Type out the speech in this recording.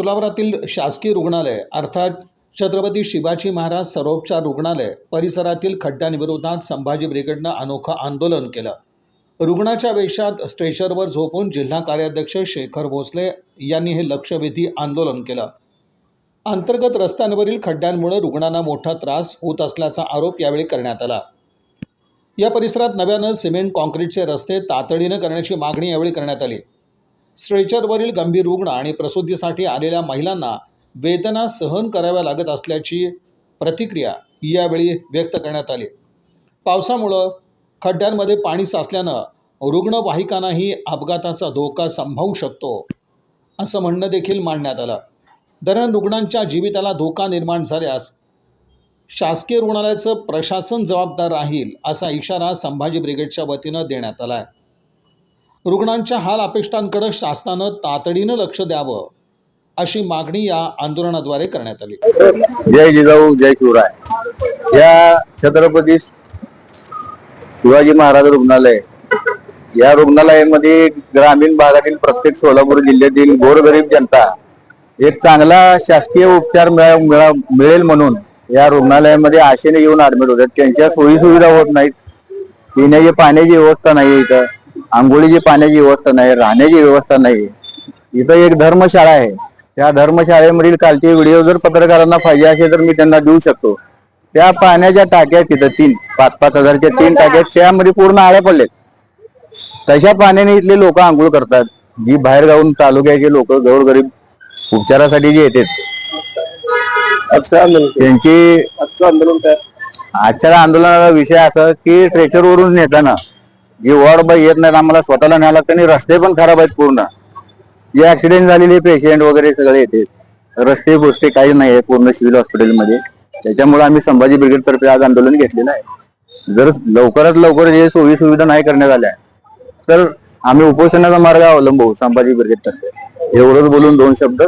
सोलापुरातील शासकीय रुग्णालय अर्थात छत्रपती शिवाजी महाराज सर्वोपचार रुग्णालय परिसरातील खड्ड्यांविरोधात संभाजी ब्रिगेडनं अनोखं आंदोलन केलं। रुग्णाच्या वेशात स्ट्रेचरवर झोपून जिल्हा कार्याध्यक्ष शेखर भोसले यांनी हे लक्षवेधी आंदोलन केलं। अंतर्गत रस्त्यांवरील खड्ड्यांमुळे रुग्णांना मोठा त्रास होत असल्याचा आरोप यावेळी करण्यात आला। या परिसरात नव्यानं सिमेंट कॉन्क्रीटचे रस्ते तातडीनं करण्याची मागणी यावेळी करण्यात आली। स्ट्रेचरवरील गंभीर रुग्ण आणि प्रसूतीसाठी आलेल्या महिलांना वेदना सहन कराव्या लागत असल्याची प्रतिक्रिया यावेळी व्यक्त करण्यात आली। पावसामुळे खड्ड्यांमध्ये पाणी साचल्यानं रुग्णवाहिकांनाही अपघाताचा धोका संभावू शकतो असं म्हणणं देखील मांडण्यात आलं। दरम्यान रुग्णांच्या जीविताला धोका निर्माण झाल्यास शासकीय रुग्णालयाचं प्रशासन जबाबदार राहील असा इशारा संभाजी ब्रिगेडच्या वतीनं देण्यात आला आहे। रुग्णांच्या हाल अपेक्षांकडे शासनानं तातडीनं लक्ष द्यावं अशी मागणी या आंदोलनाद्वारे करण्यात आली। जय जिजाऊ जय शिवराय। या छत्रपती शिवाजी महाराज रुग्णालय या रुग्णालयामध्ये ग्रामीण भागातील प्रत्येक सोलापूर जिल्ह्यातील गोरगरीब जनता एक चांगला शासकीय उपचार मिळेल म्हणून या रुग्णालयामध्ये आशेने येऊन ऍडमिट होतात। त्यांच्या सोयी सुविधा होत नाहीत, पिण्याची पाण्याची व्यवस्था नाही, इथं आंघोळीची पाण्याची व्यवस्था नाही, राहण्याची व्यवस्था नाही। इथं एक धर्मशाळा आहे, त्या धर्मशाळेमधील कालचे व्हिडिओ जर पत्रकारांना पाहिजे असेल तर मी त्यांना देऊ शकतो। त्या पाण्याच्या टाक्या तिथं 5-5 हजारच्या 3 टाक्या, त्यामध्ये पूर्ण आळ्या पडलेत। तशा पाण्याने इथले लोक आंघोळ करतात। जी बाहेर गावून तालुक्याचे लोक गोरगरीब उपचारासाठी जे येतात त्यांची आजच्या आंदोलनाचा विषय असा की स्ट्रेचरवरून नेताना जे वॉर्ड बाय येत नाहीत, आम्हाला स्वतःला न्यायला लागतं आणि रस्ते पण खराब आहेत। पूर्ण जे ऍक्सिडेंट झालेले पेशंट वगैरे सगळे येते, रस्ते गोष्टी काही नाही आहे पूर्ण सिव्हिल हॉस्पिटलमध्ये। त्याच्यामुळे आम्ही संभाजी ब्रिगेड तर्फे आज आंदोलन घेतलेलं आहे। जर लवकरात लवकर जे सोयी सुविधा नाही करण्यात आल्या तर आम्ही उपोषणाचा मार्ग अवलंबू संभाजी ब्रिगेड तर्फे। एवढंच बोलून 2 शब्द